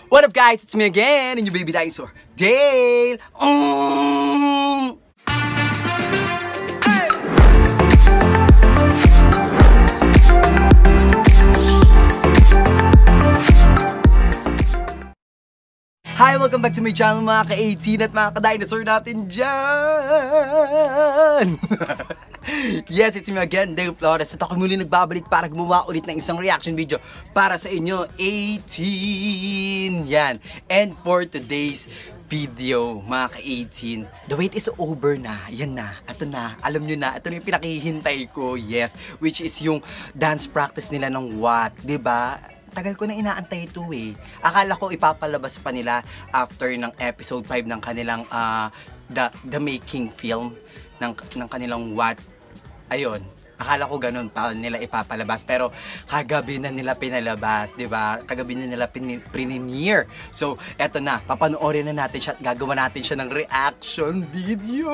What up guys, it's me again, and your baby dinosaur, Dale! Hi! Welcome back to my channel mga ka-18 at mga ka-dinosaur natin dyan! Yes, it's me again, Dale Flores, at ako muli nagbabalik para gumawa ulit ng isang reaction video para sa inyo, 18! Yan! And for today's video, mga ka-18, the wait is over na. Yan na, ito na, alam nyo na, ito na yung pinakihintay ko, yes, which is yung dance practice nila ng What, diba? Tagal ko na inaantay ito eh. Akala ko ipapalabas pa nila after ng episode 5 ng kanilang the making film ng kanilang What. Ayun. Akala ko ganun pa nila ipapalabas, pero kagabi na nila pinalabas, 'di ba? Kagabi na nila premiere. So, eto na, papanoorin na natin siya at gagawa natin siya ng reaction video.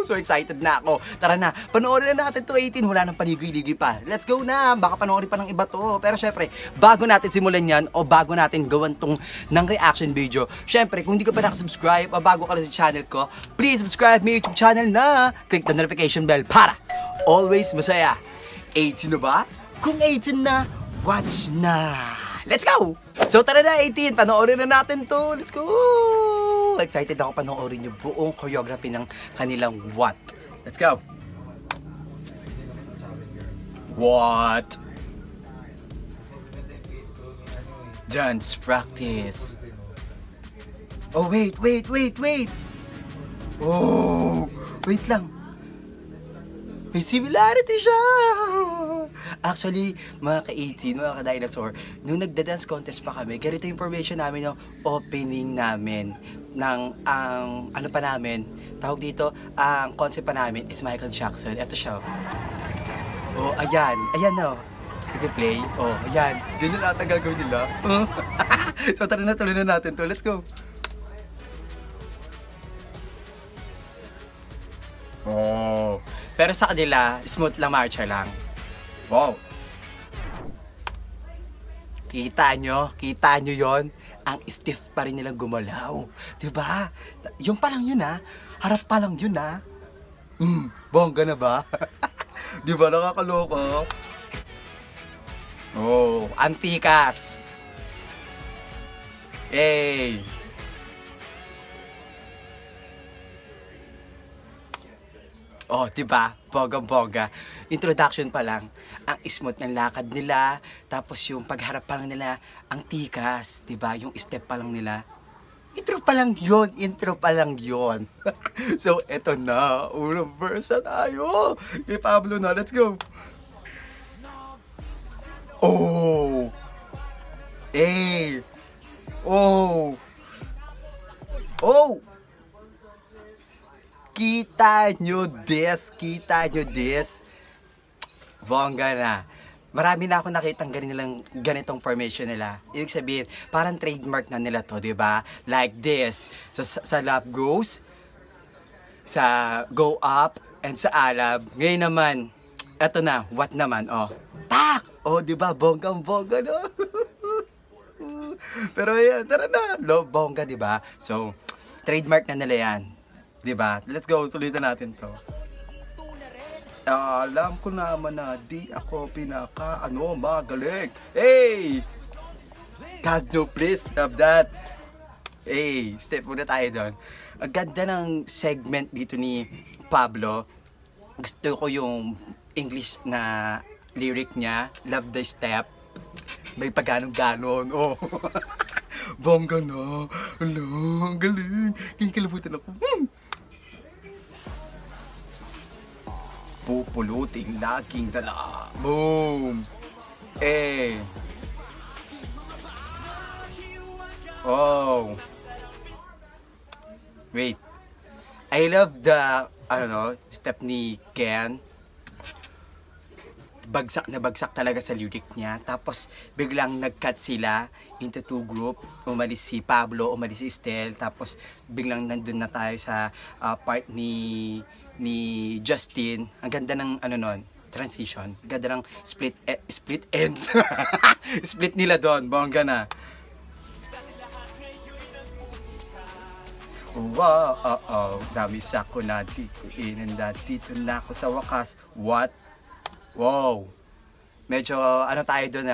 So excited na ako. Tara na, panoorin na natin to 18. Wala nang paligoy-ligoy pa. Let's go na. Baka panoorin pa ng iba to. Pero syempre, bago natin simulan 'yan o bago natin gawan tong ng reaction video, syempre, kung hindi ka pa nakasubscribe o bago ka na sa channel ko, please subscribe my YouTube channel na. Click the notification bell para always masaya. 18 na ba? Kung 18 na, watch na! Let's go! So tara na 18, panoorin na natin to. Let's go! Excited ako panoorin yung buong choreography ng kanilang What. Let's go! What? Dance practice. Oh wait! Oh, wait lang. May similarity siya! Actually, mga ka-18, mga ka-dinosaur, nung nagda-dance contest pa kami, ganito yung information namin yung opening namin ng, ano pa namin, tawag dito, ang concept pa namin is Michael Jackson. Ito siya. Oh, ayan no. Play. Oh, ayan. Ganyan na ata gagawin nila. So, tara na, tuloy na natin to. Let's go! Oh. Pero sa kanila, smooth lang, marcha lang. Wow! Kita nyo yon, ang stiff pa rin nilang gumalaw. Diba? Yung pa lang yun ha. Harap pa lang yun ha. Bongga na ba? Diba nakakaloko? Oh, antikas! Hey! Oh, diba? Bonggang-bongga. Introduction pa lang, ang smooth ng lakad nila, tapos yung pagharap pa lang nila, ang tikas, diba? Yung step pa lang nila. Intro pa lang yun. So, eto na. Unang verse na tayo. Kay Pablo na. Let's go. Oh! Hey! Oh! Oh! Kita nyo this. Bongga na. Marami na ako nakitang ganitong formation nila. Ibig sabihin, parang trademark na nila to, diba? Like this. Sa love goes, sa go up, and sa alab. Ngayon naman, eto na, what naman, oh. Tak! Oh, diba? Bonggang-bongga na. Pero yan, tara na. Bongga, diba? So, trademark na nila yan. Diba? Let's go, tuloy na natin to. Alam ko naman na di ako magaling. Hey! God no, please, love that. Hey, step muna tayo doon. Ang ganda ng segment dito ni Pablo. Gusto ko yung English na lyric niya. Love the step. May paganon-ganon. Oh. Bongga na. Ala, ang galing. Kinikilabutan ako. Pupuluting laging dala. Boom! Eh. Oh. Wait. I love the, step ni Ken. Bagsak na bagsak talaga sa lyric niya. Tapos, biglang nag-cut sila into two group. Umalis si Pablo, umalis si Estel. Tapos, biglang nandun na tayo sa part ni Justin. Ang ganda ng transition. Ang ganda ng split ends. Split nila doon. Bongga na. Wow, dami sako na di ko inanda. Dito na ako sa wakas. What? Wow. Medyo ano tayo doon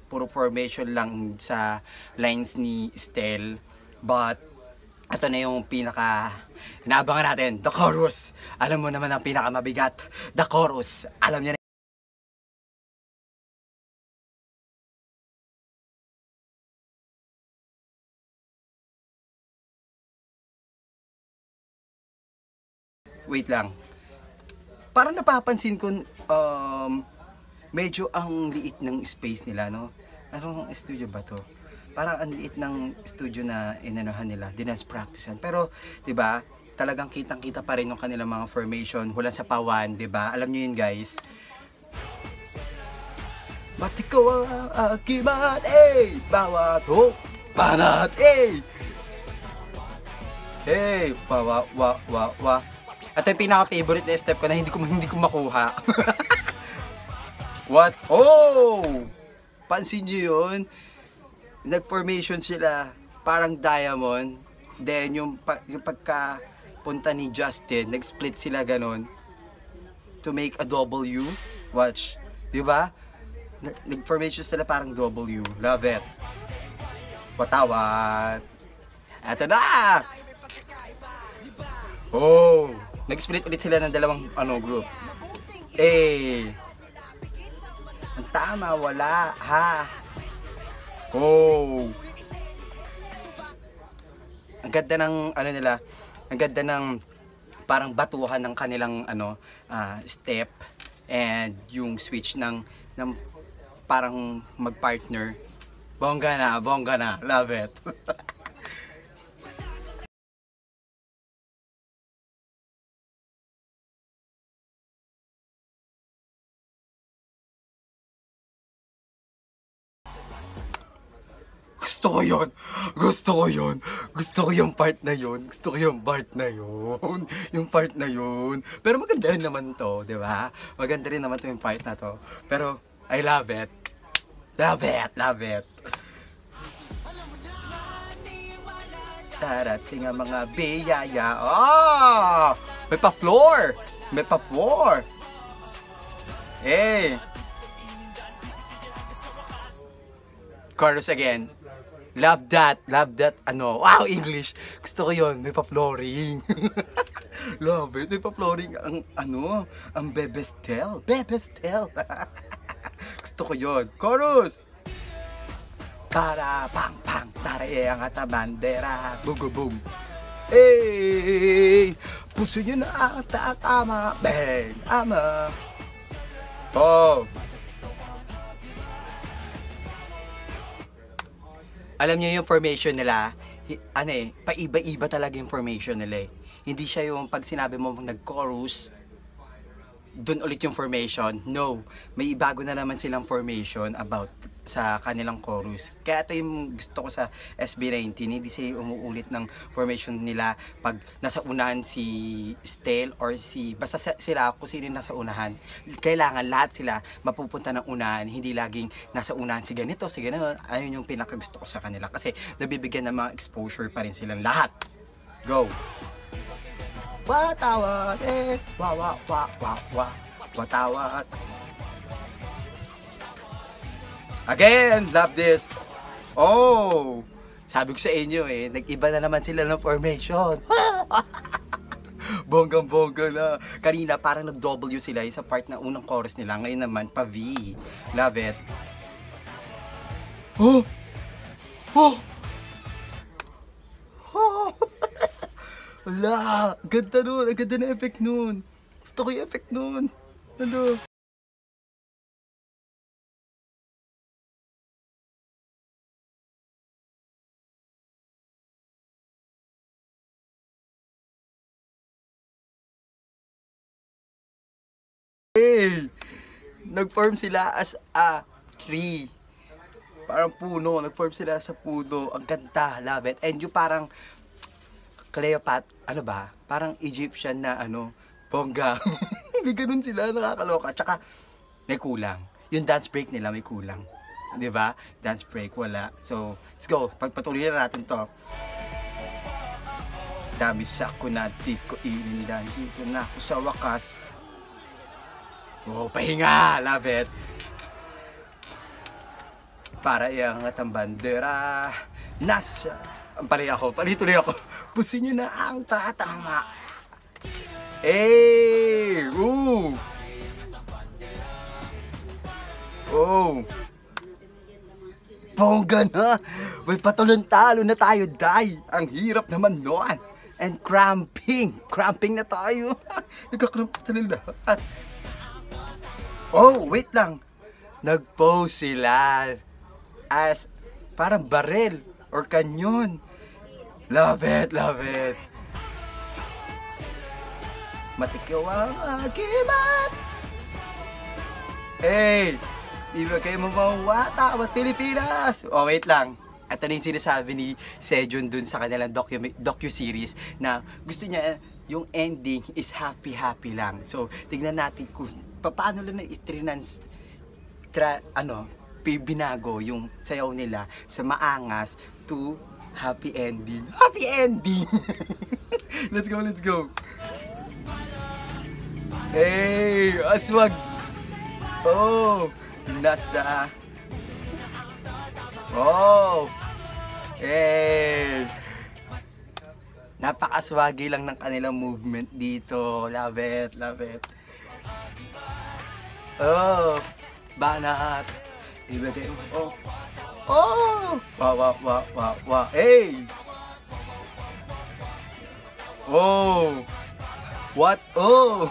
puro formation lang sa lines ni Stell. But ito na yung pinaka inaabangan natin, the chorus. Alam mo naman ang pinaka mabigat, the chorus. Alam niyo na. Wait lang. Parang napapansin ko medyo ang liit ng space nila, no? Anong studio ba to? Parang ang liit ng studio na inanohan nila, dance practicean. Pero, 'di ba? Talagang kitang-kita pa rin yung kanilang mga formation, hula sa pawan, 'di ba? Alam niyo 'yun, guys. Ba't ikaw ang akimat, bawat hope, panat, wa. At yung pinaka-favorite na step ko na hindi ko makuha. What? Oh! Pansin niyo 'yun? Nag-formation sila parang diamond. Then yung pagka-punta ni Justin, nag-split sila ganon to make a W. Watch, 'di ba? Nag-formation sila parang W. Love it. Watawat. Eto na! Oh! Nag-split ulit sila ng dalawang group. Ang tama, wala, ha? Oh! Ang ganda ng, nila, ang ganda ng parang batuhan ng kanilang, step. And yung switch ng parang mag-partner. Bongga na. Love it. Gusto ko yun. Gusto ko yung part na yun. Yung part na yun. Pero maganda rin naman to, di ba? Maganda rin naman to yung part na to. Pero, I love it. Love it. Darating ang mga biyaya. May pa-floor. Chorus again. Love that, wow, English. Gusto ko yun, may pa-flooring. Love it, may pa-flooring ang bebestel. Gusto ko yun. Chorus! Para, pang, tara, ang ata bandera. Bugubong. Puso nyo na ang tatama. Bang, ama. Oh. Alam niyo yung formation nila, paiba-iba talaga yung formation nila. Hindi siya yung pag sinabi mo nag-chorus, dun ulit yung formation. No, may bago na naman silang formation about sa kanilang chorus. Kaya ito yung gusto ko sa SB19, hindi sila umuulit ng formation nila pag nasa unahan si Stell or basta sila kung sino nasa unahan. Kailangan lahat sila mapupunta ng unahan, hindi laging nasa unahan si ganito, si ganito. Ayun yung pinakagusto ko sa kanila kasi nabibigyan ng mga exposure pa rin silang lahat. Go! Watawat, watawat. Again, love this. Oh, sabi ko sa inyo nag-iba na naman sila ng formation. Bonggang-bongga na. Kanina parang nag-W sila sa part na unang chorus nila. Ngayon naman pa-V. Love it. Oh! Wala, ganda nun, ang ganda na effect nun. Gusto ko yung effect nun. Nag-form sila as a tree. Parang puno, nag-form sila sa puno. Ang ganda, love it. And yung parang Cleopatra, parang Egyptian na bongga. May ganun sila, nakakaloka. Tsaka, may kulang. Yung dance break nila may kulang. 'Di ba? Dance break, wala. So, let's go. Pagpatuloy na natin to. Dami sako na di ko inindan. Dito na ako sa wakas. Oh, pahinga! Love it! Para iangat ang bandera. Nasa... Palituloy ako. Pusin nyo na ang tatama. Hey! Ooh! Oh! Bongga na! May patulong-talo na tayo, Day! Ang hirap naman noon! And cramping! Cramping na tayo! Nagka-cramp na lahat! Oh! Wait lang! Nag-pose sila as parang barel or kanyon. Love it! Love it! Matikiw ang agimat! Hey! Di ba kayo mamawata? Ba't Pilipinas? Oh, wait lang. At ano yung sinasabi ni Sejun dun sa kanilang docu-series na gusto niya yung ending is happy-happy lang. So, tignan natin kung paano lang binago yung sayaw nila sa maangas to happy ending. Happy ending! Let's go, let's go! Hey! Aswag! Oh! Nasa... Oh! Hey! Napakaswagi lang ng kanilang movement dito. Love it, love it. Oh! Banat! Ibigay mo. Oh! Oh! Wa. Hey! Oh! What? Oh!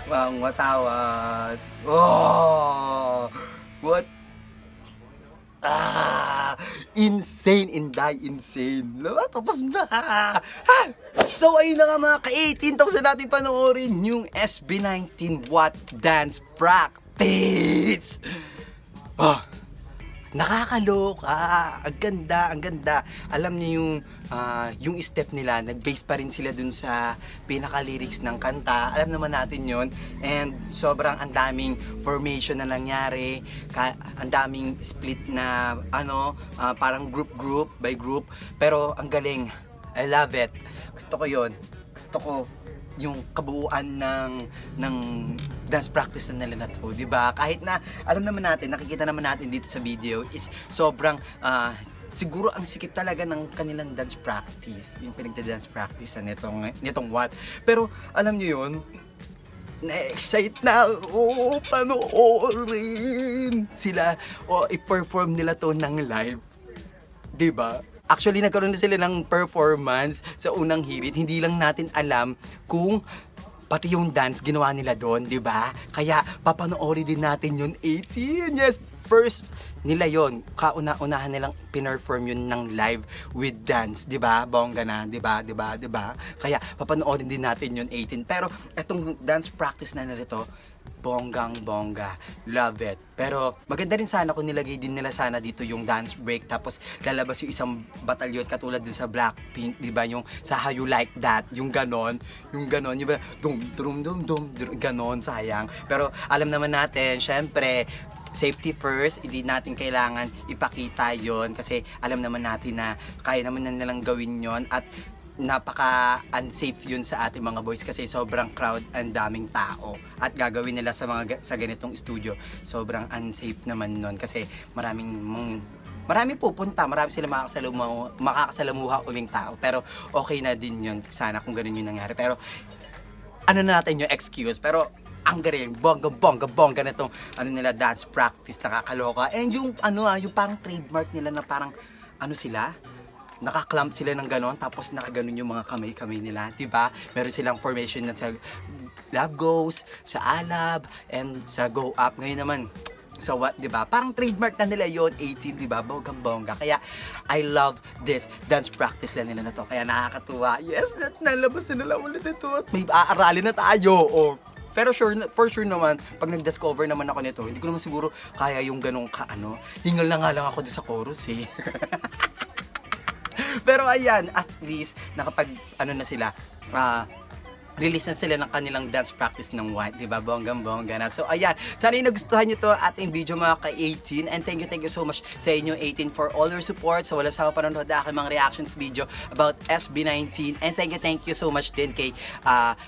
Ang watawat. Oh! What? Insane, Inday, insane. Tapos na. So, ayun na nga mga ka-18. Tapos na natin panoorin yung SB19 What Dance Practice. Oh! Nakakaloka. Ang ganda, ang ganda. Alam niyo yung step nila, nag-base pa rin sila dun sa pinaka-lyrics ng kanta. Alam naman natin yon. And sobrang ang daming formation na nangyari. Ang daming split na parang group by group. Pero ang galing. I love it. Gusto ko yon. Gusto ko yung kabuuan ng dance practice na nila na to, di ba? Kahit na alam naman natin, nakikita naman natin dito sa video is sobrang siguro ang sikip talaga ng kanilang dance practice, yung pinagda-dance practice na nitong What. Pero alam niyo yun, na-excite na ako panoorin sila o i-perform nila to ng live, di ba? Actually, nagkaroon na sila ng performance sa unang hirit. Hindi lang natin alam kung pati yung dance ginawa nila doon, di ba? Kaya papanoorin din natin yun 18. Yes, first nila yon. Kauna-unahan nilang pinerform yun ng live with dance, di ba? Bongga na, di ba? Di ba? Di ba? Kaya papanoorin din natin yun 18. Pero etong dance practice na nito, bonggang-bongga. Love it. Pero maganda rin sana kung nilagay din nila sana dito yung dance break tapos lalabas yung isang batalyon katulad dun sa Blackpink, di ba? Yung sa How You Like That, yung ganon, yung ba? Dum, ganon, sayang. Pero alam naman natin, syempre, safety first, hindi natin kailangan ipakita yon kasi alam naman natin na kaya naman na nilang gawin yon at napaka-unsafe yun sa ating mga boys kasi sobrang crowd, ang daming tao at gagawin nila sa ganitong studio. Sobrang unsafe naman nun kasi maraming pupunta, marami sila makakasalamuha uling tao. Pero okay na din yun sana kung ganun yung nangyari. Pero ano na natin yung excuse, pero ang galing, bongga na itong nila dance practice, nakakaloka. And yung yung parang trademark nila na parang sila, naka-clamp sila ng ganon, tapos nakaganon yung mga kamay-kamay nila, diba? Meron silang formation na sa Love Goes, sa Alab, and sa Go Up. Ngayon naman, sa What, diba? Parang trademark na nila yon 18, diba? Bonggang-bongga. Kaya, I love this dance practice na nila na to. Kaya nakakatuwa. Yes, nalabas na nila ulit ito. At may aaralin na tayo. Oh. Pero for sure naman, pag nag-discover naman ako nito, hindi ko naman siguro kaya yung ganong hingal na nga lang ako sa chorus eh. Pero ayan, at least nakapag na sila, release na sila ng kanilang dance practice ng White, di ba? Bonggang-bongga na. So, ayan. Sana yung nagustuhan nyo to ating video mga ka-18. And thank you so much sa inyo 18 for all your support. Sa wala sa panonood na aking mga reactions video about SB19. And thank you so much din kay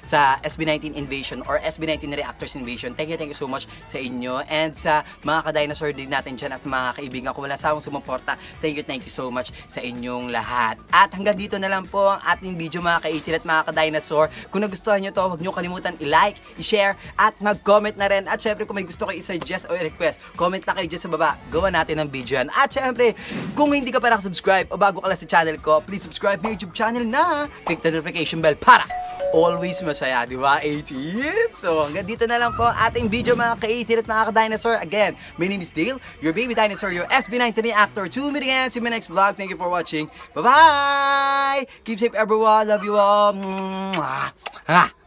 sa SB19 Invasion or SB19 Reactors Invasion. Thank you so much sa inyo. And sa mga ka-dinosaur din natin dyan at mga kaibigan ko wala sawang sumuporta. Thank you so much sa inyong lahat. At hanggang dito na lang po ang ating video mga ka-18 at mga ka-dinosaur. Kung nagustuhan nyo to, huwag nyo kalimutan i-like, i-share, at mag-comment na rin. At syempre, kung may gusto kayo i-suggest o i-request, comment na kayo dyan sa baba. Gawa natin ng video yan. At syempre, kung hindi ka pa nakasubscribe o bago ka lang sa channel ko, please subscribe my YouTube channel na click the notification bell para always masaya, di ba, 18? So, hanggang dito na lang po ating video mga ka-18 at mga ka-dinosaur. Again, my name is Dale, your baby dinosaur, your SB19 reactor. Tune me again, see you in my next vlog. Thank you for watching. Bye-bye! Keep safe everyone. Love you all. Mwah.